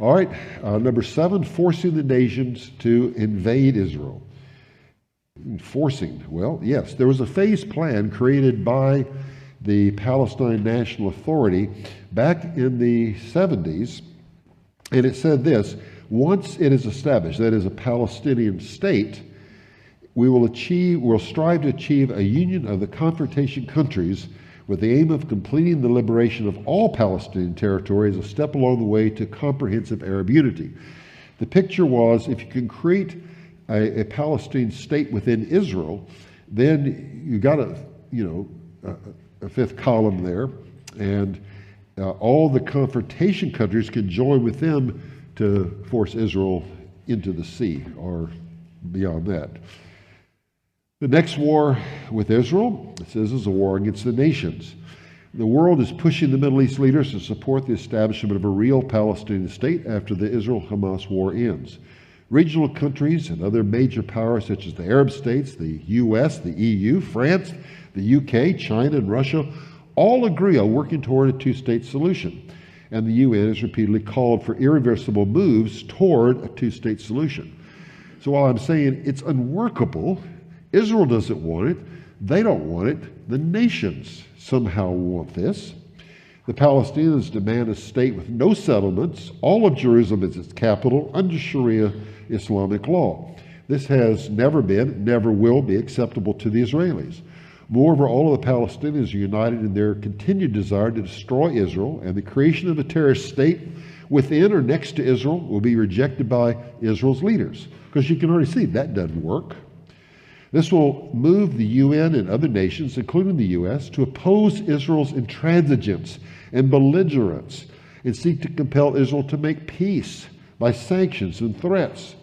All right, number 7, forcing the nations to invade Israel. Forcing, well, yes, there was a phase plan created by the Palestine National Authority back in the 70s, and it said this: once it is established, that is a Palestinian state, we'll strive to achieve a union of the confrontation countries with the aim of completing the liberation of all Palestinian territory as a step along the way to comprehensive Arab unity. The picture was, if you can create a Palestinian state within Israel, then you got a fifth column there, and all the confrontation countries can join with them to force Israel into the sea or beyond that. The next war with Israel, it says, is a war against the nations. The world is pushing the Middle East leaders to support the establishment of a real Palestinian state after the Israel-Hamas war ends. Regional countries and other major powers such as the Arab states, the US, the EU, France, the UK, China, and Russia all agree on working toward a two-state solution. And the UN has repeatedly called for irreversible moves toward a two-state solution. So while I'm saying it's unworkable, Israel doesn't want it, they don't want it, the nations somehow want this. The Palestinians demand a state with no settlements, all of Jerusalem as its capital, under Sharia Islamic law. This has never been, never will be acceptable to the Israelis. Moreover, all of the Palestinians are united in their continued desire to destroy Israel, and the creation of a terrorist state within or next to Israel will be rejected by Israel's leaders. Because you can already see that doesn't work. This will move the UN and other nations, including the US, to oppose Israel's intransigence and belligerence and seek to compel Israel to make peace by sanctions and threats.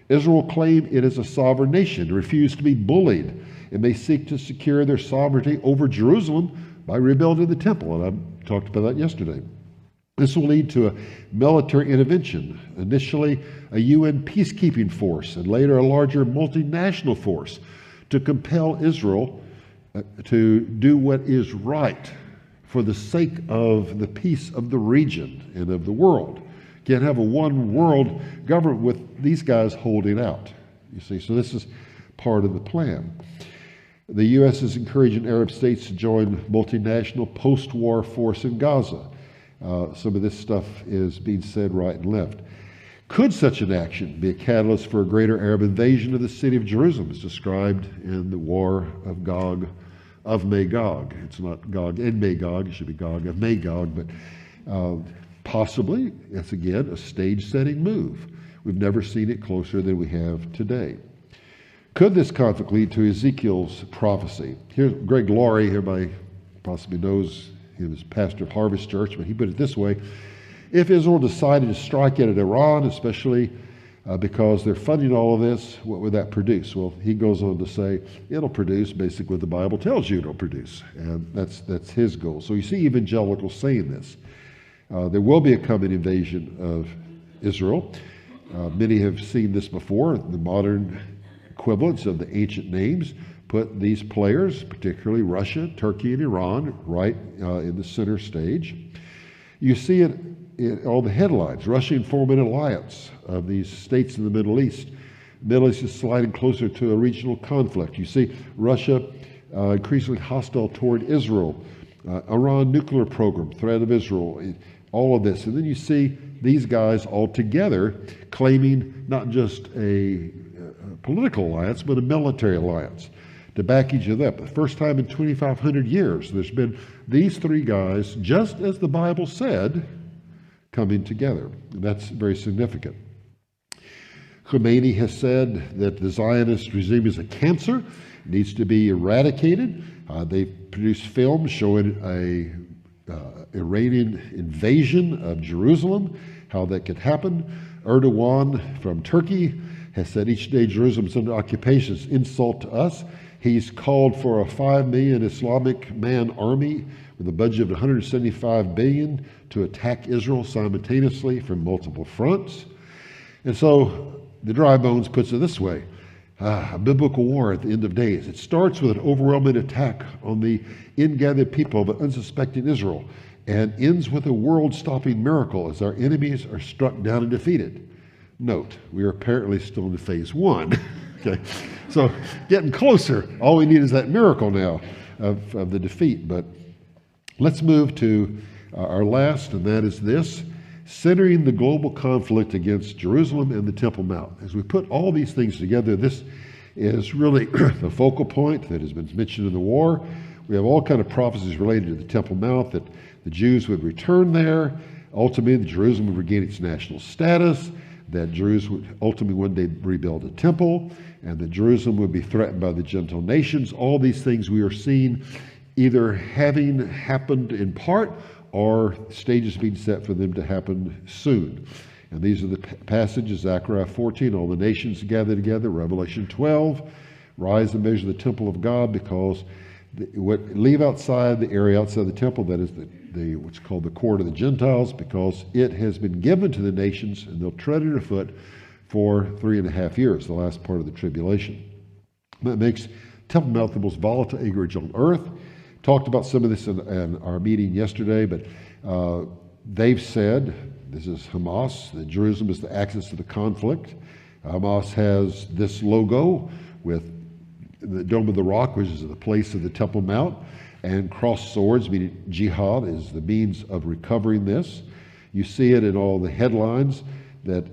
Israel will claim it is a sovereign nation, refuse to be bullied, and may seek to secure their sovereignty over Jerusalem by rebuilding the temple, and I talked about that yesterday. This will lead to a military intervention, initially a UN peacekeeping force, and later a larger multinational force to compel Israel to do what is right for the sake of the peace of the region and of the world. Can't have a one world government with these guys holding out, you see. So this is part of the plan. The U.S. is encouraging Arab states to join multinational post-war force in Gaza. Some of this stuff is being said right and left. Could such an action be a catalyst for a greater Arab invasion of the city of Jerusalem, as described in the War of Gog of Magog? It's not Gog and Magog, it should be Gog of Magog, but possibly, that's again a stage-setting move. We've never seen it closer than we have today. Could this conflict lead to Ezekiel's prophecy? Here's Greg Laurie, everybody possibly knows he was pastor of Harvest Church, but he put it this way: if Israel decided to strike at Iran, especially because they're funding all of this, what would that produce? Well, he goes on to say it'll produce basically what the Bible tells you it'll produce, and that's his goal. So you see evangelicals saying this. There will be a coming invasion of Israel. Many have seen this before. The modern equivalents of the ancient names put these players, particularly Russia, Turkey, and Iran, right in the center stage. You see it in all the headlines. Russia forming an alliance of these states in the Middle East. The Middle East is sliding closer to a regional conflict. You see Russia increasingly hostile toward Israel. Iran nuclear program, threat of Israel, all of this. And then you see these guys all together claiming not just a political alliance, but a military alliance to back each other up. The first time in 2,500 years, there's been these three guys, just as the Bible said, coming together. And that's very significant. Khomeini has said that the Zionist regime is a cancer, needs to be eradicated. They've produced films showing a Iranian invasion of Jerusalem, how that could happen. Erdogan from Turkey has said each day Jerusalem is under occupation is insult to us. He's called for a 5 million Islamic man army with a budget of 175 billion to attack Israel simultaneously from multiple fronts. And so the Dry Bones puts it this way: a biblical war at the end of days. It starts with an overwhelming attack on the ingathered people of an unsuspecting Israel. and ends with a world-stopping miracle as our enemies are struck down and defeated. Note, we are apparently still in phase 1. Okay, so getting closer. All we need is that miracle now of the defeat. But let's move to our last, and that is this: centering the global conflict against Jerusalem and the Temple Mount. As we put all these things together, this is really the focal point that has been mentioned in the war. We have all kind of prophecies related to the Temple Mount, that the Jews would return there. Ultimately, Jerusalem would regain its national status, that Jerusalem would ultimately one day rebuild a temple, and that Jerusalem would be threatened by the Gentile nations. All these things we are seeing either having happened in part or stages being set for them to happen soon. And these are the passages: Zechariah 14, all the nations gather together; Revelation 12, rise and measure the temple of God, because leave outside the area outside the temple, that is the what's called the court of the Gentiles, because it has been given to the nations, and they'll tread it underfoot for 3.5 years, the last part of the tribulation. That makes Temple Mount the most volatile acreage on earth. Talked about some of this in our meeting yesterday, but they've said, this is Hamas, that Jerusalem is the axis of the conflict. Hamas has this logo with the Dome of the Rock, which is the place of the Temple Mount, and crossed swords, meaning jihad is the means of recovering this. You see it in all the headlines that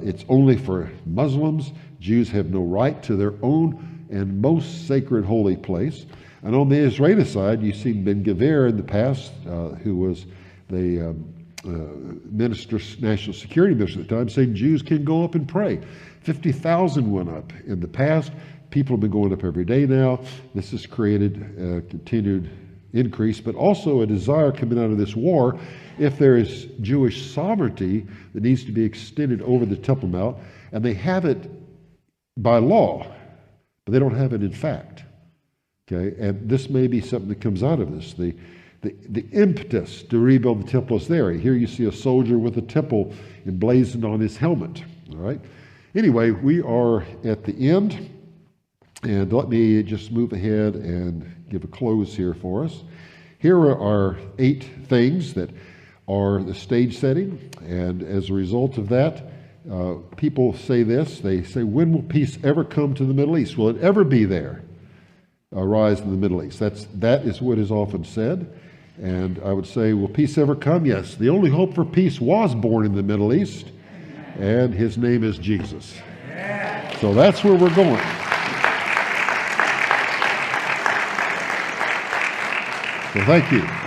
it's only for Muslims. Jews have no right to their own and most sacred holy place. And on the Israeli side, you see Ben Gvir in the past, who was the national security minister at the time, saying Jews can go up and pray. 50,000 went up in the past. People have been going up every day now. This has created a continued increase, but also a desire coming out of this war, if there is Jewish sovereignty that needs to be extended over the Temple Mount, and they have it by law, but they don't have it in fact. Okay, and this may be something that comes out of this. The impetus to rebuild the temple is there. Here you see a soldier with a temple emblazoned on his helmet. All right. Anyway, we are at the end. And let me just move ahead and give a close here for us. Here are our 8 things that are the stage setting. And as a result of that, people say this. They say, when will peace ever come to the Middle East? Will it ever be there? A rise in the Middle East. That is what is often said. And I would say, will peace ever come? Yes. The only hope for peace was born in the Middle East, and his name is Jesus. So that's where we're going. So thank you.